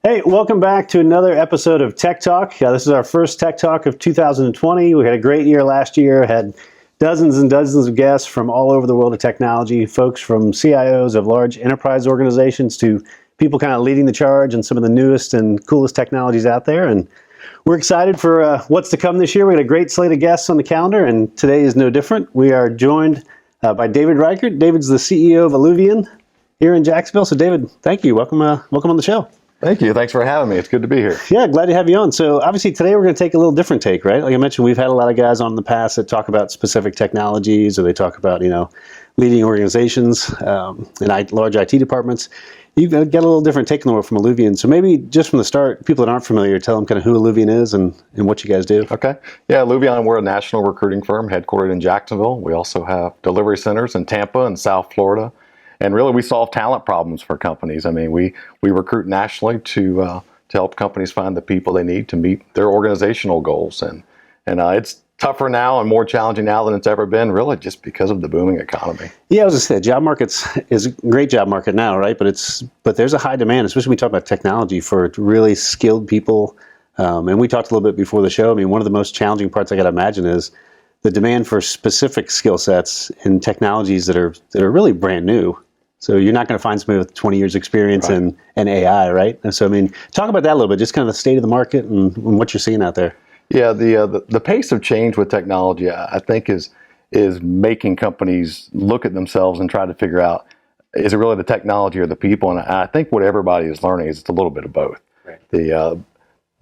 Hey, welcome back to another episode of Tech Talk. This is our first Tech Talk of 2020. We had a great year last year, had dozens and dozens of guests from all over the world of technology, folks from CIOs of large enterprise organizations to people kind of leading the charge and some of the newest and coolest technologies out there. And we're excited for what's to come this year. We got a great slate of guests on the calendar, and today is no different. We are joined by David Reichard. David's the CEO of Alluvion here in Jacksonville. So David, thank you. Welcome on the show. Thank you. Thanks for having me. It's good to be here. Yeah, glad to have you on. So obviously today we're going to take a little different take, right? Like I mentioned, we've had a lot of guys on in the past that talk about specific technologies, or they talk about, leading organizations and large IT departments. You've got a little different take on the world from Alluvion. So maybe just from the start, people that aren't familiar, tell them kind of who Alluvion is and what you guys do. Okay. Yeah, Alluvion, we're a national recruiting firm headquartered in Jacksonville. We also have delivery centers in Tampa and South Florida. And really, we solve talent problems for companies. I mean, we recruit nationally to help companies find the people they need to meet their organizational goals. And it's tougher now and more challenging now than it's ever been, really, just because of the booming economy. Yeah, I was going to say, job market is a great job market now, right? But there's a high demand, especially when we talk about technology, for really skilled people. And we talked a little bit before the show. I mean, one of the most challenging parts I got to imagine is the demand for specific skill sets and technologies that are really brand new. So you're not going to find somebody with 20 years experience in AI, right? And so, I mean, talk about that a little bit, just kind of the state of the market and what you're seeing out there. Yeah, the pace of change with technology, I think, is making companies look at themselves and try to figure out, is it really the technology or the people? And I think what everybody is learning is it's a little bit of both. Right. The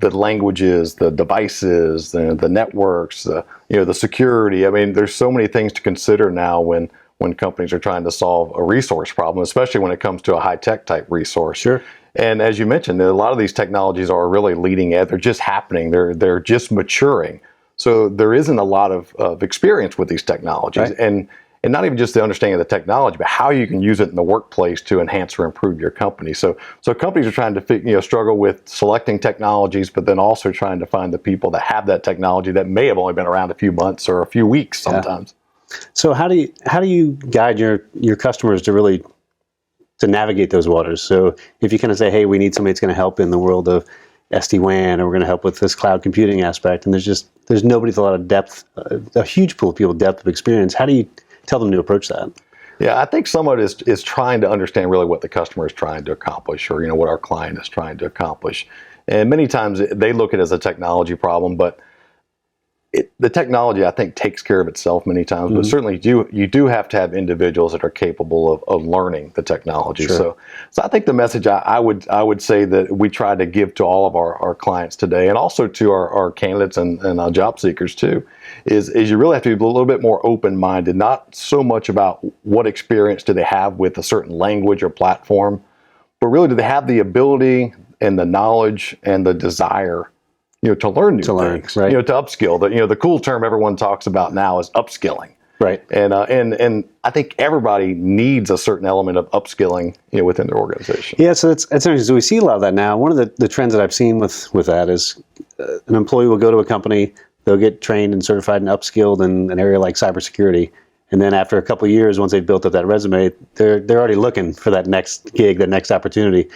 languages, the devices, the networks, the security. I mean, there's so many things to consider now when companies are trying to solve a resource problem, especially when it comes to a high-tech type resource. Sure. And as you mentioned, a lot of these technologies are really leading edge. They're just happening. They're just maturing. So there isn't a lot of experience with these technologies. Right. And not even just the understanding of the technology, but how you can use it in the workplace to enhance or improve your company. So companies are trying to struggle with selecting technologies, but then also trying to find the people that have that technology that may have only been around a few months or a few weeks sometimes. Yeah. So how do you guide your customers to navigate those waters? So if you kind of say, hey, we need somebody that's going to help in the world of SD-WAN, or we're going to help with this cloud computing aspect, and there's nobody with a lot of depth, a huge pool of people with depth of experience, how do you tell them to approach that? Yeah, I think some of it is trying to understand really what the customer is trying to accomplish, or what our client is trying to accomplish. And many times they look at it as a technology problem, but the technology, I think, takes care of itself many times, but certainly you do have to have individuals that are capable of learning the technology. Sure. So I think the message I would say that we try to give to all of our clients today, and also to our candidates and job seekers too, is you really have to be a little bit more open-minded, not so much about what experience do they have with a certain language or platform, but really do they have the ability and the knowledge and the desire to learn new things, right. to upskill. The cool term everyone talks about now is upskilling. Right. And I think everybody needs a certain element of upskilling, within their organization. Yeah, so that's interesting. So we see a lot of that now. One of the trends that I've seen with that is an employee will go to a company, they'll get trained and certified and upskilled in an area like cybersecurity. And then after a couple of years, once they've built up that resume, they're already looking for that next gig, that next opportunity.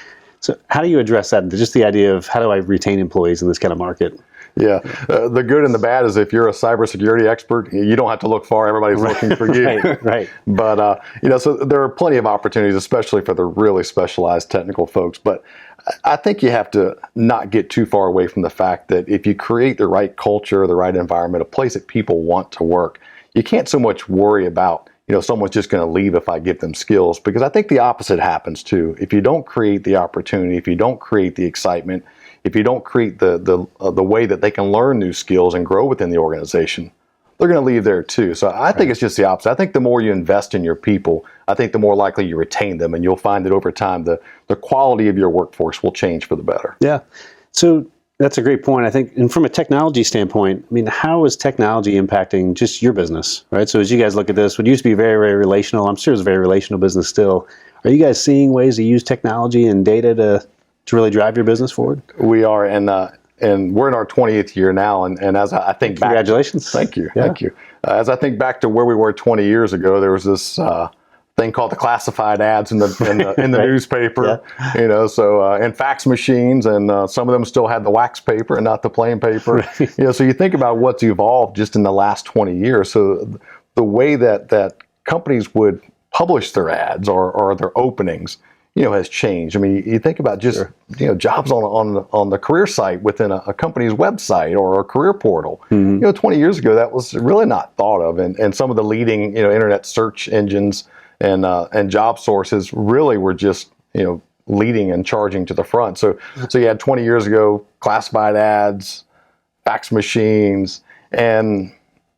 So how do you address that? Just the idea of how do I retain employees in this kind of market? Yeah, the good and the bad is if you're a cybersecurity expert, you don't have to look far. Everybody's looking for you. Right. But, so there are plenty of opportunities, especially for the really specialized technical folks. But I think you have to not get too far away from the fact that if you create the right culture, the right environment, a place that people want to work, you can't so much worry about someone's just going to leave if I give them skills, because I think the opposite happens too. If you don't create the opportunity, if you don't create the excitement, if you don't create the way that they can learn new skills and grow within the organization, they're going to leave there too. So I think it's just the opposite. I think the more you invest in your people, I think the more likely you retain them, and you'll find that over time the quality of your workforce will change for the better. Yeah. So that's a great point, I think. And from a technology standpoint, I mean, how is technology impacting just your business, right? So as you guys look at this, what used to be very, very relational, I'm sure it's a very relational business still. Are you guys seeing ways to use technology and data to really drive your business forward? We are, and we're in our 20th year now. And as I think Congratulations. Thank you. As I think back to where we were 20 years ago, there was this thing called the classified ads in the Right. newspaper, so and fax machines, and some of them still had the wax paper and not the plain paper. Right. So you think about what's evolved just in the last 20 years. So the way that companies would publish their ads or their openings, has changed. I mean, you think about just jobs on the career site within a company's website or a career portal. 20 years ago, that was really not thought of, and some of the leading internet search engines and job sources really were just leading and charging to the front. So you had 20 years ago classified ads, fax machines, and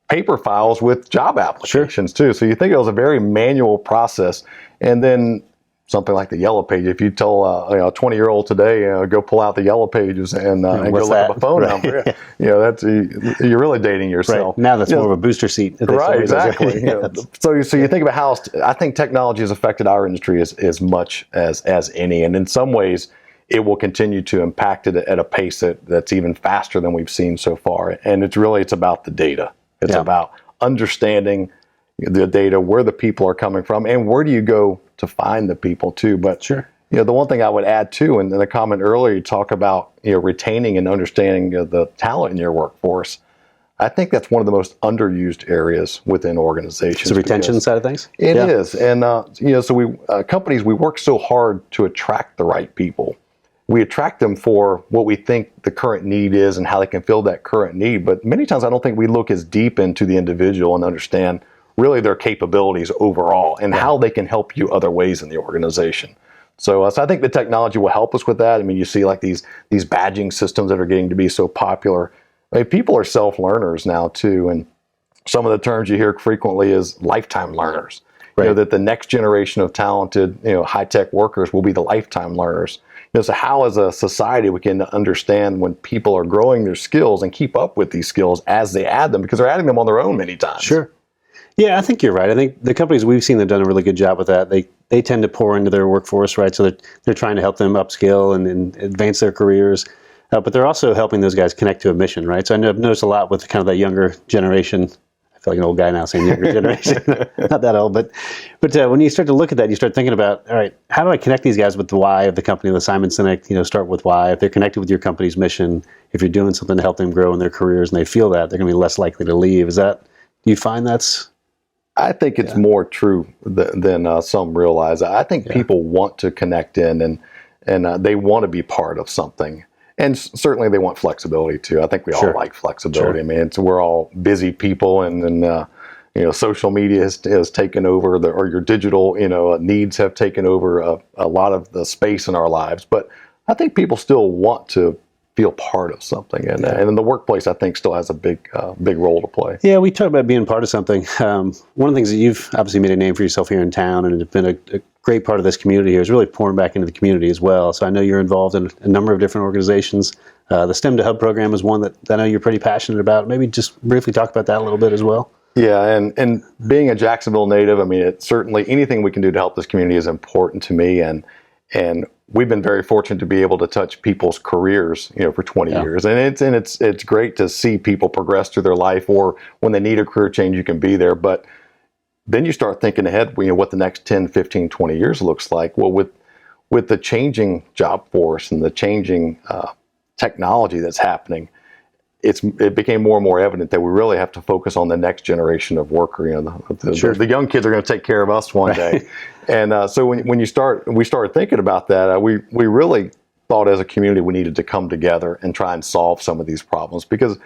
paper files with job applications too. So you think it was a very manual process, and then something like the Yellow Page. If you tell a 20-year-old today, go pull out the Yellow Pages and go look up a phone number, that's you're really dating yourself. Right. Now that's more of a booster seat. Right, exactly. So you think about how I think technology has affected our industry as much as any, and in some ways, it will continue to impact it at a pace that's even faster than we've seen so far. And it's about the data. It's about understanding the data, where the people are coming from, and where do you go to find the people too. But sure, the one thing I would add too, and in the comment earlier, you talk about retaining and understanding the talent in your workforce. I think that's one of the most underused areas within organizations. The retention side of things. It is, and so we companies, we work so hard to attract the right people. We attract them for what we think the current need is and how they can fill that current need. But many times I don't think we look as deep into the individual and understand really their capabilities overall and how they can help you other ways in the organization. So I think the technology will help us with that. I mean, you see like these badging systems that are getting to be so popular. I mean, people are self-learners now too. And some of the terms you hear frequently is lifetime learners. Right. That the next generation of talented, high-tech workers will be the lifetime learners. So how as a society we can understand when people are growing their skills and keep up with these skills as they add them, because they're adding them on their own many times. Sure. Yeah, I think you're right. I think the companies we've seen have done a really good job with that. They tend to pour into their workforce, right? So they're trying to help them upskill and advance their careers. But they're also helping those guys connect to a mission, right? So I've noticed a lot with kind of that younger generation. I feel like an old guy now saying younger generation. Not that old, but when you start to look at that, you start thinking about, all right, how do I connect these guys with the why of the company? The Simon Sinek, start with why. If they're connected with your company's mission, if you're doing something to help them grow in their careers and they feel that, they're going to be less likely to leave. Do you find that's... I think it's more true than some realize. I think people want to connect in and they want to be part of something. And certainly they want flexibility too. I think we all like flexibility. I mean, we're all busy people, and social media has taken over, or your digital needs have taken over a lot of the space in our lives. But I think people still want to feel part of something, and in the workplace, I think still has a big role to play. Yeah, we talk about being part of something. One of the things that you've obviously made a name for yourself here in town, and have been a great part of this community here, is really pouring back into the community as well. So I know you're involved in a number of different organizations. The STEM to Hub program is one that I know you're pretty passionate about. Maybe just briefly talk about that a little bit as well. Yeah, and being a Jacksonville native, I mean, certainly anything we can do to help this community is important to me, and we've been very fortunate to be able to touch people's careers, for 20 years. And it's great to see people progress through their life, or when they need a career change, you can be there. But then you start thinking ahead, what the next 10, 15, 20 years looks like. Well, with the changing job force and the changing technology that's happening, it became more and more evident that we really have to focus on the next generation of worker. The young kids are going to take care of us one day. And so when we started thinking about that, we really thought as a community we needed to come together and try and solve some of these problems, because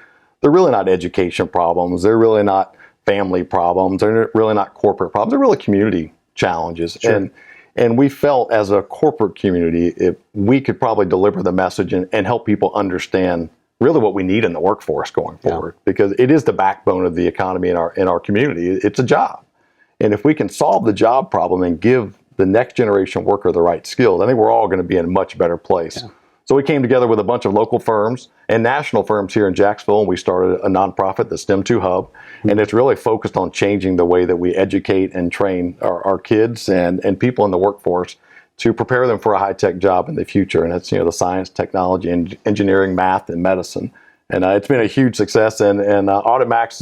they're really not education problems. They're really not family problems. They're really not corporate problems. They're really community challenges. Sure. And we felt as a corporate community, if we could probably deliver the message and help people understand really what we need in the workforce going forward, because it is the backbone of the economy in our community. It's a job. And if we can solve the job problem and give the next generation worker the right skills, I think we're all going to be in a much better place. Yeah. So we came together with a bunch of local firms and national firms here in Jacksonville, and we started a nonprofit, the STEM 2 Hub, and it's really focused on changing the way that we educate and train our kids and people in the workforce to prepare them for a high-tech job in the future. And it's, the science, technology, and engineering, math, and medicine. And it's been a huge success. And Auditmacs,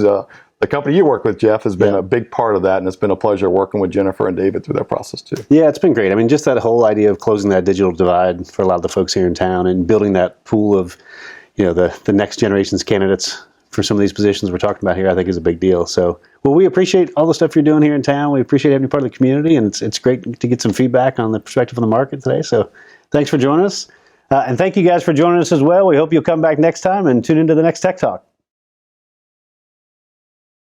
the the company you work with, Jeff, has been a big part of that, and it's been a pleasure working with Jennifer and David through that process too. Yeah, it's been great. I mean, just that whole idea of closing that digital divide for a lot of the folks here in town and building that pool of, the next generation's candidates for some of these positions we're talking about here, I think is a big deal. So, well, we appreciate all the stuff you're doing here in town. We appreciate having you part of the community, and it's great to get some feedback on the perspective of the market today. So thanks for joining us. And thank you guys for joining us as well. We hope you'll come back next time and tune into the next Tech Talk.